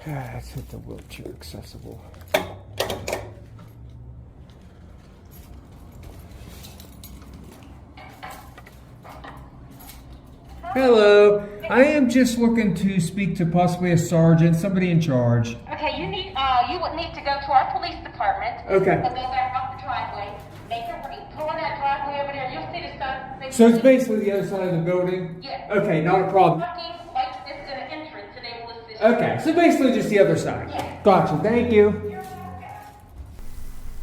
Let's hit the wheelchair accessible. Hello, I am just looking to speak to possibly a sergeant, somebody in charge. Okay, you would need to go to our police department. Okay. And go back off the driveway. Make a right. Pull in that driveway over there. You'll see the sign. So it's basically the other side of the building? Yeah. Okay, not a problem. Parking, like this is an entrance, and they will assist. Okay, so basically just the other side. Yeah. Gotcha, thank you.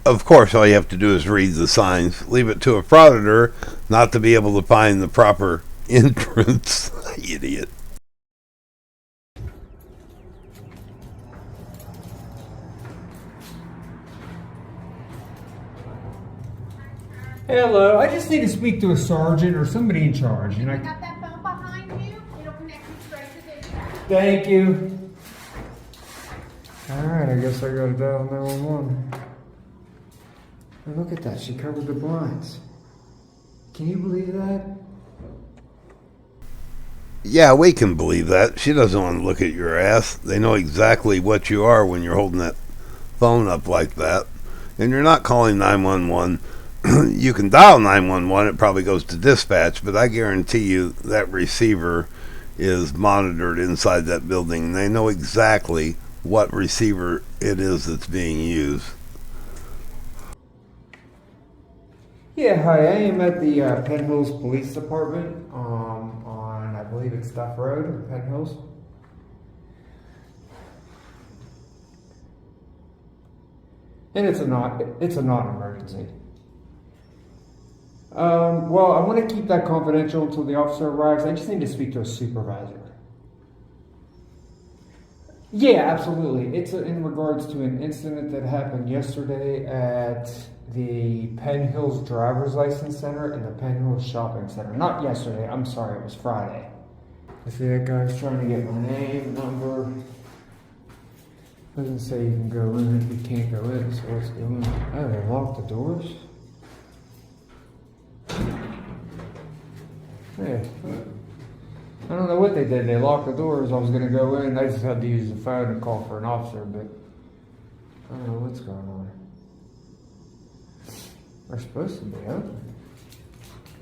Of course, all you have to do is read the signs. Leave it to a frauditor not to be able to find the proper entrance. Idiot. Hello, I just need to speak to a sergeant or somebody in charge. And Got that phone behind you? It'll connect you straight to this. Thank you. Alright, I guess I gotta dial 911. Oh, look at that, she covered the blinds. Can you believe that? Yeah, we can believe that. She doesn't want to look at your ass. They know exactly what you are when you're holding that phone up like that. And you're not calling 911. You can dial 911. It probably goes to dispatch, but I guarantee you that receiver is monitored inside that building. They know exactly what receiver it is that's being used. Yeah, hi, I am at the Penn Hills Police Department on, I believe it's Duff Road, Penn Hills. And it's a non-emergency. Well, I want to keep that confidential until the officer arrives. I just need to speak to a supervisor. Yeah, absolutely. It's in regards to an incident that happened yesterday at the Penn Hills Driver's License Center and the Penn Hills Shopping Center. Not yesterday, I'm sorry, it was Friday. I see that guy's trying to get my name, number. Doesn't say you can go in if you can't go in, so let's go in. Oh, they locked the doors? Yeah. I don't know what they did. They locked the doors. I was going to go in. I just had to use the phone and call for an officer, but I don't know what's going on. They're supposed to be open.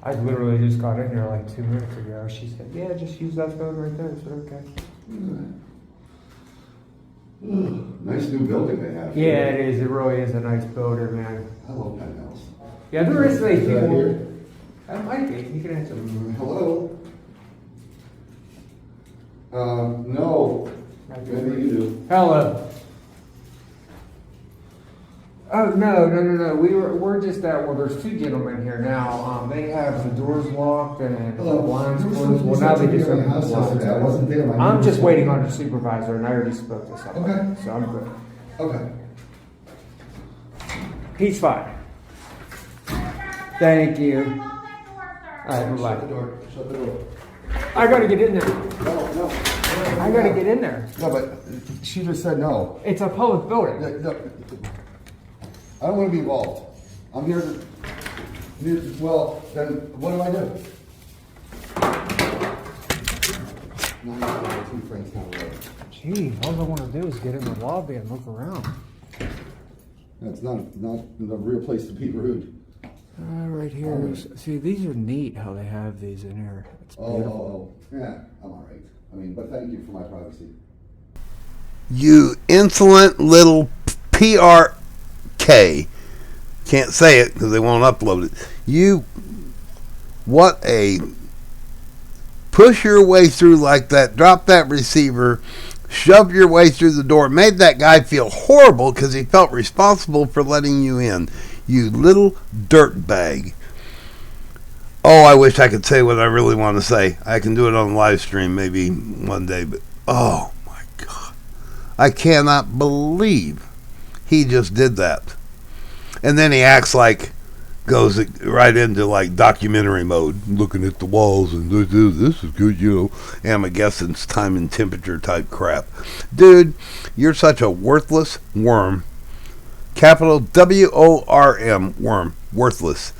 I literally just got in here like 2 minutes ago. She said, yeah, just use that phone right there. I said, okay. Nice new building they have. Yeah, it is. It really is a nice building, man. I love Penn Hills. Yeah, there is like Is that people. here? That might be. You can answer. Hello? No. Maybe you do. Hello. Oh no. We're just at. Well, there's two gentlemen here now. They have the doors locked and the blinds closed. Well, now they just open the blinds. I wasn't there. I'm just waiting on the supervisor, and I already spoke to somebody, Okay. so I'm good. Okay. He's fine. Thank you. Lock that door, sir. All right, Shut the bye. door. Shut the door. I gotta get in there. No. I gotta get in there. No, but she just said no. It's a public building. No. I don't want to be involved. I'm here to. Well, then what do I do? 952 Frankstown Road. Gee, all I want to do is get in the lobby and look around. That's not the real place to be rude. Right here. See, these are neat how they have these in here. It's beautiful. Oh. Yeah, I'm all right. I mean, but thank you for my privacy. You insolent little PRK. Can't say it because they won't upload it. You, what a, push your way through like that, drop that receiver, shove your way through the door, made that guy feel horrible because he felt responsible for letting you in. You little dirt bag. Oh, I wish I could say what I really want to say. I can do it on live stream maybe one day, but oh my God. I cannot believe he just did that. And then he acts like, goes right into like documentary mode, looking at the walls and this is good, you know. And I'm guessing it's time and temperature type crap. Dude, you're such a worthless worm. Capital WORM, worm, worthless.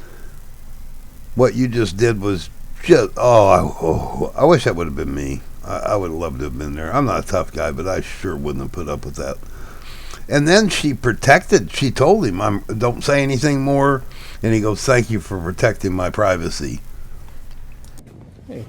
What you just did was just, I wish that would have been me. I would have loved to have been there. I'm not a tough guy, but I sure wouldn't have put up with that. And then she told him, don't say anything more. And he goes, thank you for protecting my privacy. Hey,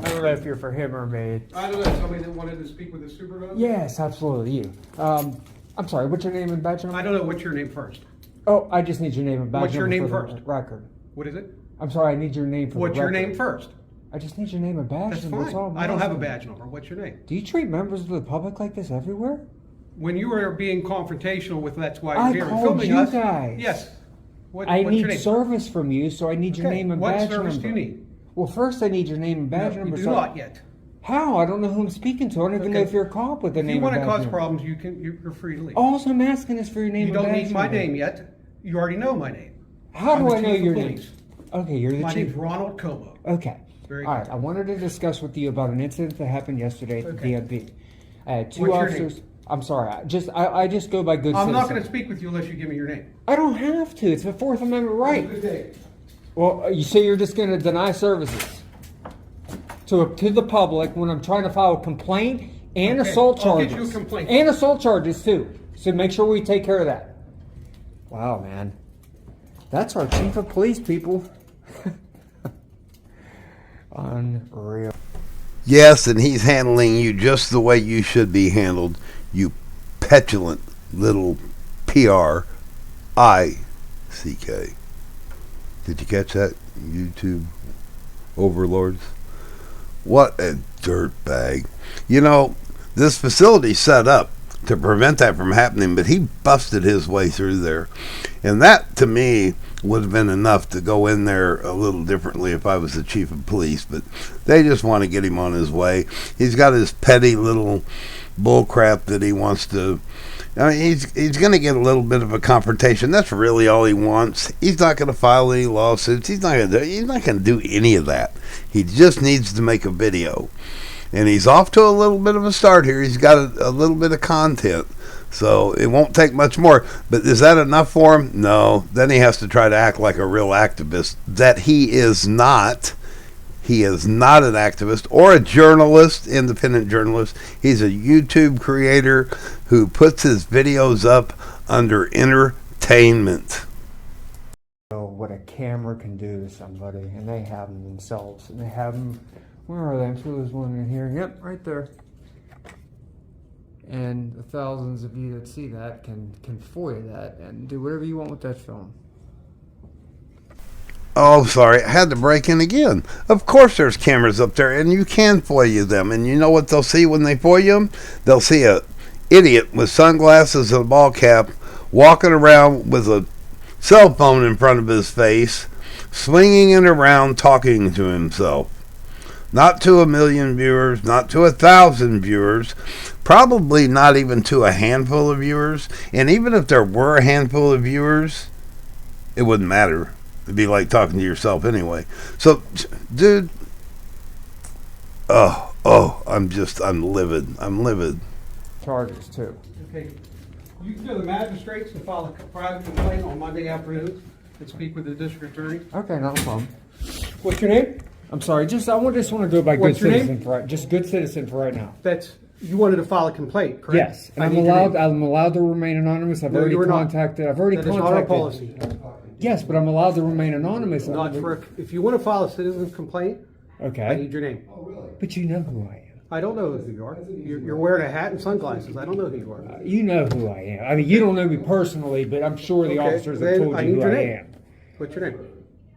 I don't know if you're for him or me. I don't know, somebody that wanted to speak with the supervisor? Yes, absolutely, you. I'm sorry, what's your name and badge number? I don't know, what's your name first? Oh, I just need your name and badge What's your number name for the first? record. What is it? I'm sorry, I need your name for What's the your record. name first? I just need your name and badge That's number. That's all fine. I'm I don't have a asking. badge number. What's your name? Do you treat members of the public like this everywhere? When you are being confrontational with, that's why I you're here and called filming you us. guys. Yes. What's I your need name? service from you, so I need your Okay, name and what badge service number. do you need? Well, first I need your name and badge No, number. you do so- not yet. How? I don't know who I'm speaking to. I don't even know Okay. if you're a cop with a If name you want and to badge cause number. problems, you're free to leave. All I'm asking is for your name You and don't badge need my number. name yet. You already know my name. How I'm do the I know chief of your name? police. Okay, you're the My chief. name's Ronald Como. Okay. Very All good. right. I wanted to discuss with you about an incident that happened yesterday at the Okay. DMV. I had two What's your officers. name? I'm sorry. I just go by good I'm not citizen. going to speak with you unless you give me your name. I don't have to. It's a Fourth Amendment right. Good day. Well, you say you're just going to deny services to the public when I'm trying to file a complaint and Okay, assault I'll charges. get you a complaint. And assault charges too. So make sure we take care of that. Wow, man. That's our chief of police, people. Unreal. Yes, and he's handling you just the way you should be handled, you petulant little P-R-I-C-K. Did you catch that, YouTube overlords? What a dirtbag. You know, this facility's set up to prevent that from happening, but he busted his way through there. And that, to me, would have been enough to go in there a little differently if I was the chief of police, but they just want to get him on his way. He's got his petty little bullcrap that he wants to. I mean, he's going to get a little bit of a confrontation. That's really all he wants. He's not going to file any lawsuits. He's not going to do any of that. He just needs to make a video. And he's off to a little bit of a start here. He's got a little bit of content. So it won't take much more. But is that enough for him? No. Then he has to try to act like a real activist. That he is not. He is not an activist or a journalist, independent journalist. He's a YouTube creator who puts his videos up under entertainment. What a camera can do to somebody, and they have them themselves, and they have them. Where are they? I'm sure there's one in here. Yep, right there. And the thousands of you that see that can foyer that and do whatever you want with that film. Oh, sorry, I had to break in again. Of course there's cameras up there, and you can FOIA them. And you know what they'll see when they FOIA them? They'll see a idiot with sunglasses and a ball cap walking around with a cell phone in front of his face, swinging it around, talking to himself. Not to 1 million viewers, not to 1,000 viewers, probably not even to a handful of viewers. And even if there were a handful of viewers, it wouldn't matter. It'd be like talking to yourself anyway. So, dude, I'm livid. I'm livid. Charges too. Okay. You can go to the magistrates and file a private complaint on Monday afternoon and speak with the district attorney. Okay, not a problem. What's your name? I'm sorry. I just want to go by What's good your citizen name? for just good citizen for right now. You wanted to file a complaint, correct? Yes, and I I'm need your allowed. name. I'm allowed to remain anonymous. I've No, already you are not. contacted. I've already That is not contacted. our policy. Yes, but I'm allowed to remain anonymous. Not for, if you want to file a citizen's complaint, I Okay, need your name. but you know who I am. I don't know who you are. You're wearing a hat and sunglasses. I don't know who you are. You know who I am. I mean, you don't know me personally, but I'm sure the Okay, officers have then told I you need who your I name. am. What's your name?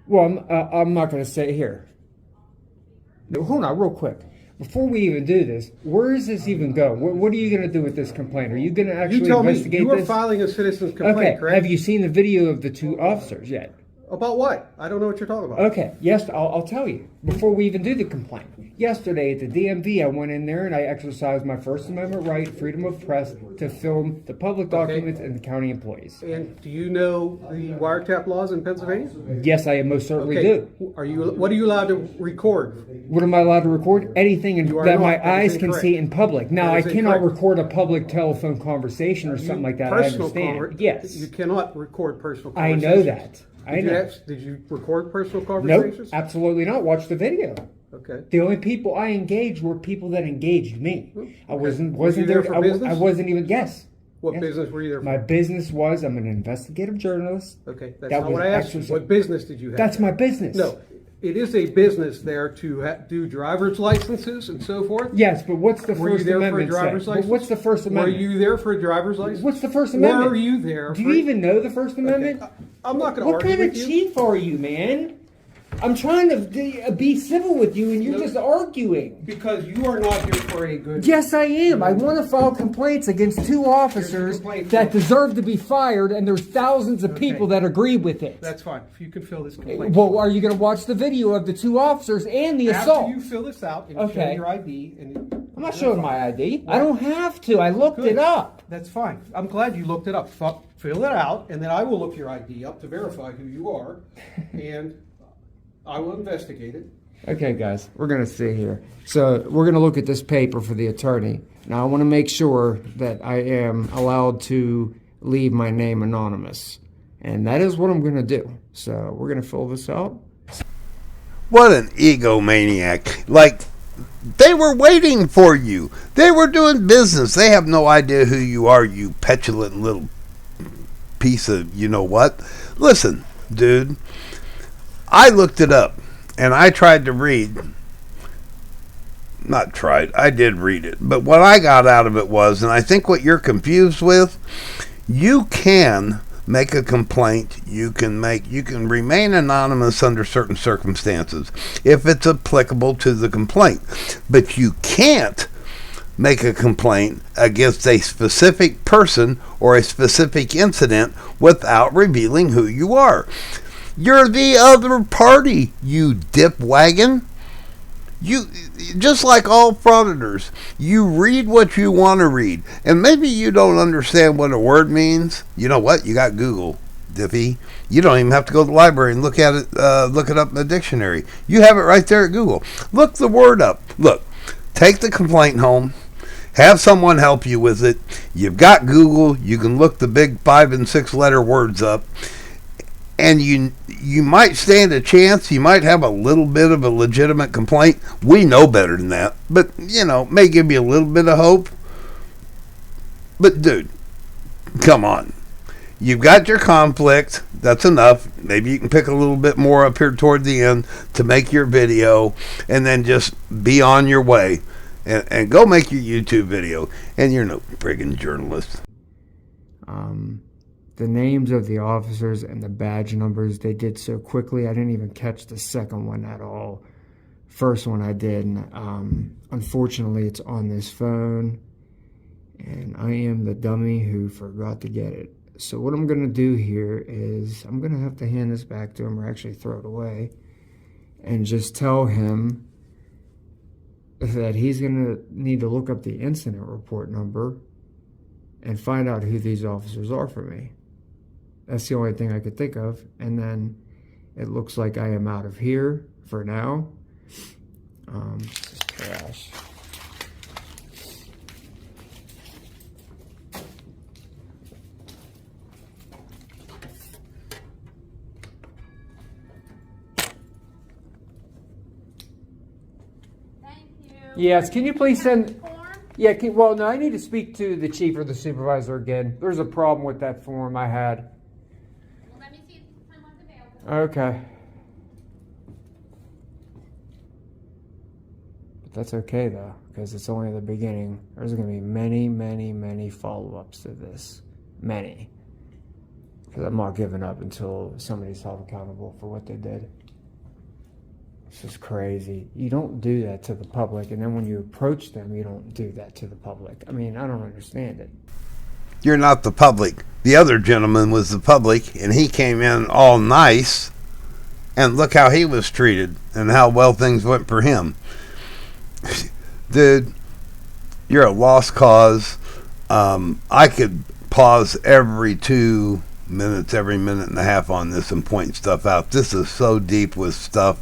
Well, I'm not going to say it here. No, hold on, real quick. Before we even do this, where does this even go? What are you going to do with this complaint? Are you going to You actually tell me, investigate you are this? filing a citizen's complaint, Okay. correct? Have you seen the video of the two officers yet? About what? I don't know what you're talking about. Okay. Yes, I'll tell you. Before we even do the complaint, yesterday at the DMV, I went in there and I exercised my First Amendment right, freedom of press, to film the public documents and the county employees. And do you know the wiretap laws in Pennsylvania? Yes, I most certainly Okay. do. What are you allowed to record? What am I allowed to record? Anything You are that not. my That eyes is can incorrect. see in public. Now, That I is cannot incorrect. record a public telephone conversation or something like that. I understand. Yes, You cannot record personal I conversations. know that. I Did you know. did you record personal Nope, conversations? absolutely not. Watch the video. Okay. The only people I engaged were people that engaged me. I wasn't Was you there for I business? wasn't even yes. What Yes. business were you there for? My business was I'm an investigative journalist. Okay, that's That not was what I asked you. exercise- What business did you have? That's there? my business. No, it is a business there to do driver's licenses and so forth. Yes, but what's the Were you First there for a Amendment driver's say? license? But what's the First Amendment? Were you there for a driver's license? What's the First Amendment? Were you there? Do you even know the First Amendment? I'm not going to What argue kind of with you. chief are you, man? I'm trying to be civil with you, and you're No. just arguing. Because you are not here for a good. Yes, I am. I want to file complaints against two officers complaint that form. deserve to be fired, and there's thousands of people that agree with it. That's fine. If you can fill this complaint. Well, are you going to watch the video of the two officers and the assault? After you fill this out and show Okay. your ID, and I'm not showing my ID. I don't have to. I looked it up. That's fine. I'm glad you looked it up. Fill it out, and then I will look your ID up to verify who you are, and I will investigate it. Okay, guys, we're going to see here. So we're going to look at this paper for the attorney. Now, I want to make sure that I am allowed to leave my name anonymous. And that is what I'm going to do. So we're going to fill this out. What an egomaniac. Like, they were waiting for you. They were doing business. They have no idea who you are, you petulant little piece of you know what. Listen, dude, I looked it up and I tried to read. Not tried, I did read it. But what I got out of it was, and I think what you're confused with, you can make a complaint, you can remain anonymous under certain circumstances if it's applicable to the complaint. But you can't make a complaint against a specific person or a specific incident without revealing who you are. You're the other party, you dipwagon. You, just like all frauditors, you read what you want to read. And maybe you don't understand what a word means. You know what? You got Google, Diffie. You don't even have to go to the library and look at it, look it up in the dictionary. You have it right there at Google. Look the word up. Look, take the complaint home. Have someone help you with it. You've got Google. You can look the big 5 and 6 letter words up. And you might stand a chance. You might have a little bit of a legitimate complaint. We know better than that. But, may give you a little bit of hope. But, dude, come on. You've got your conflict. That's enough. Maybe you can pick a little bit more up here toward the end to make your video. And then just be on your way. And go make your YouTube video. And you're no friggin' journalist. The names of the officers and the badge numbers, they did so quickly. I didn't even catch the second one at all. First one I did. And, unfortunately, it's on this phone. And I am the dummy who forgot to get it. So what I'm going to do here is I'm going to have to hand this back to him or actually throw it away. And just tell him that he's going to need to look up the incident report number and find out who these officers are for me. That's the only thing I could think of. And then it looks like I am out of here for now. This is trash. Thank you. Yes, can you please send... Form? Yeah, well, no, I need to speak to the chief or the supervisor again. There's a problem with that form I had. Well, let me see if someone's available. Okay. But that's okay, though, because it's only the beginning. There's going to be many, many, many follow-ups to this. Many. Because I'm not giving up until somebody's held accountable for what they did. This is crazy. You don't do that to the public, and then when you approach them, you don't do that to the public. I mean, I don't understand it. You're not the public. The other gentleman was the public, and he came in all nice, and look how he was treated and how well things went for him. Dude, you're a lost cause. I could pause every 2 minutes, every minute and a half on this and point stuff out. This is so deep with stuff.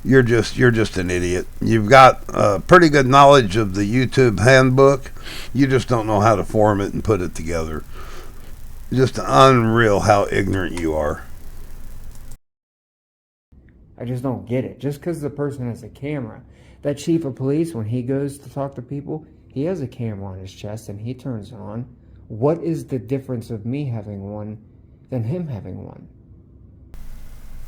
You're just an idiot. You've got pretty good knowledge of the YouTube handbook. You just don't know how to form it and put it together. Just unreal how ignorant you are. I just don't get it. Just because the person has a camera, that chief of police, when he goes to talk to people, he has a camera on his chest and he turns it on. What is the difference of me having one than him having one?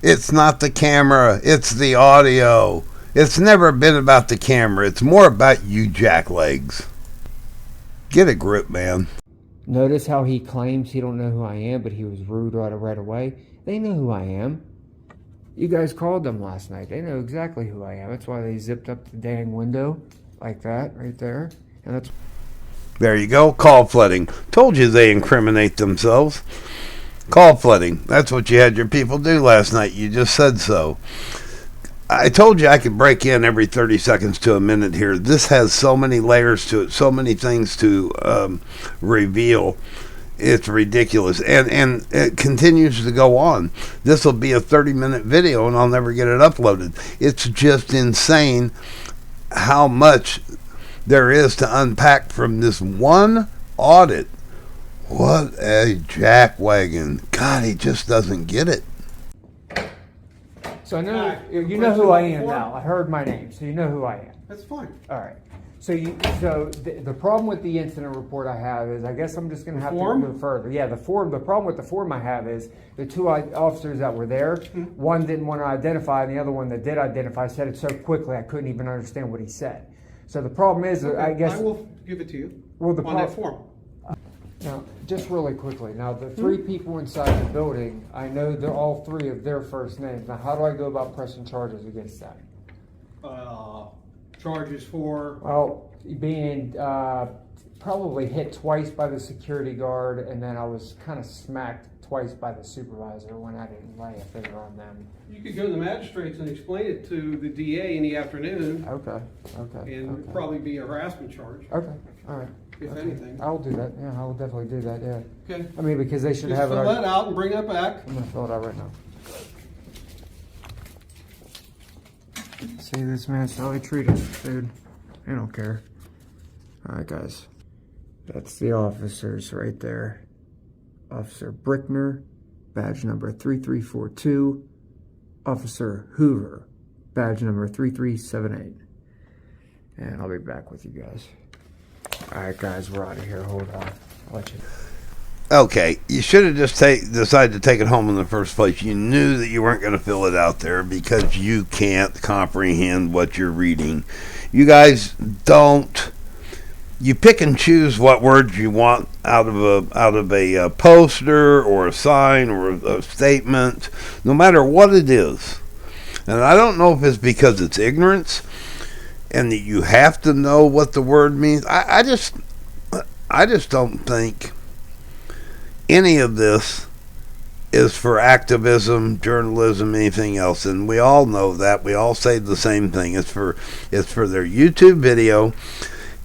It's not the camera, it's the audio. It's never been about the camera. It's more about you jacklegs. Get a grip, man. Notice how he claims he don't know who I am, but he was rude right away. They know who I am. You guys called them last night. They know exactly who I am. That's why they zipped up the dang window like that right there. And that's... There you go. Call flooding. Told you they incriminate themselves. Call flooding. That's what you had your people do last night. You just said so. I told you I could break in every 30 seconds to a minute here. This has so many layers to it, so many things to reveal. It's ridiculous. And it continues to go on. This will be a 30-minute video, and I'll never get it uploaded. It's just insane how much there is to unpack from this one audit. What a jackwagon. God, he just doesn't get it. So I know Alright, you know who I am question now. I heard my name, so you know who I am. That's fine. All right. So the problem with the incident report I have is, I guess I'm just going to have to form? move further. Yeah, the form. The problem with the form I have is the two officers that were there. One didn't want to identify, and the other one that did identify said it so quickly I couldn't even understand what he said. So the problem is, I guess. I will give it to you. Well, the on that form. Now, just really quickly. Now, the three people inside the building, I know they're all three of their first names. Now, how do I go about pressing charges against that? Charges for. Well, being probably hit twice by the security guard, and then I was kind of smacked twice by the supervisor when I didn't lay a finger on them. You could go to the magistrates and explain it to the DA in the afternoon, Okay. and Okay. it'd probably be a harassment charge, Okay. All right. if Okay. anything. I'll do that. Yeah, I will definitely do that. Yeah. Okay. I mean, because they should Just have fill it. that out and bring that back. I'm gonna fill it out right now. See this man, that's how they treat us, dude. They don't care. Alright, guys. That's the officers right there. Officer Brickner, badge number 3342. Officer Hoover, badge number 3378. And I'll be back with you guys. Alright, guys, we're out of here. Hold on. I'll let you. Okay, you should have just decided to take it home in the first place. You knew that you weren't going to fill it out there because you can't comprehend what you're reading. You guys don't. You pick and choose what words you want out of a poster or a sign or a statement, no matter what it is. And I don't know if it's because it's ignorance and that you have to know what the word means. I just don't think any of this is for activism, journalism, anything else, and we all know that. We all say the same thing. It's for their YouTube video,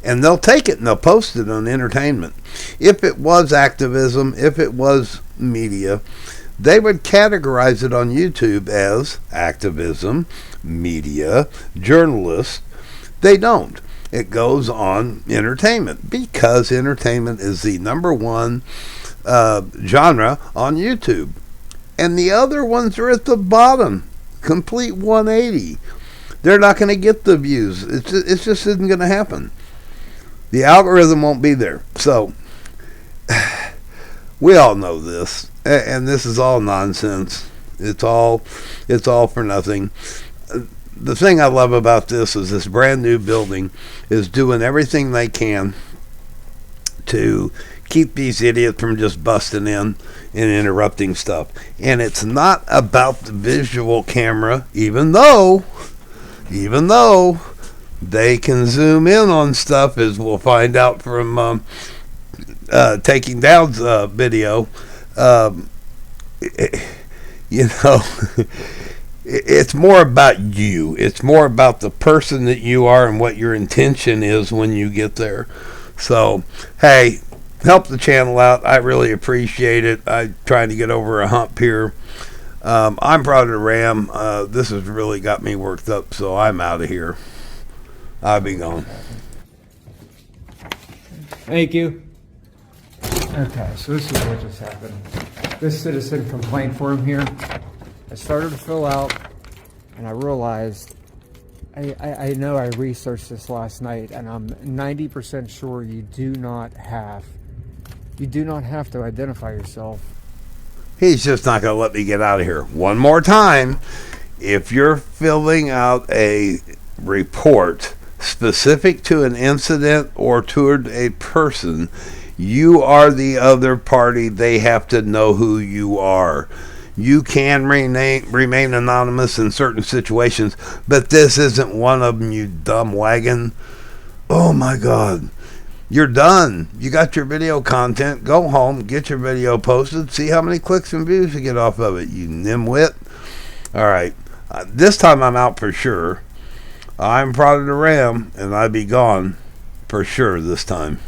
and they'll take it and they'll post it on entertainment. If it was activism, if it was media, they would categorize it on YouTube as activism, media, journalist. They don't. It goes on entertainment because entertainment is the number one genre on YouTube, and the other ones are at the bottom. Complete 180. They're not going to get the views. It just isn't going to happen. The algorithm won't be there. So we all know this, and this is all nonsense. It's all for nothing. The thing I love about this is this brand new building is doing everything they can to keep these idiots from just busting in and interrupting stuff. And it's not about the visual camera, even though they can zoom in on stuff, as we'll find out from Taking Down's video. It's more about you. It's more about the person that you are and what your intention is when you get there. So, hey, help the channel out. I really appreciate it. I'm trying to get over a hump here. I'm Frauditor Ram. This has really got me worked up, so I'm out of here. I'll be gone. Thank you. Okay, so this is what just happened. This citizen complained for him here. I started to fill out and I realized I know I researched this last night, and I'm 90% sure you do not have to identify yourself. He's just not going to let me get out of here. One more time. If you're filling out a report specific to an incident or toward a person, you are the other party. They have to know who you are. You can remain anonymous in certain situations, but this isn't one of them, you dumb wagon. Oh my God. You're done. You got your video content. Go home, get your video posted, see how many clicks and views you get off of it, you nimwit. All right. This time I'm out for sure. I'm Frauditor Ram, and I be gone for sure this time.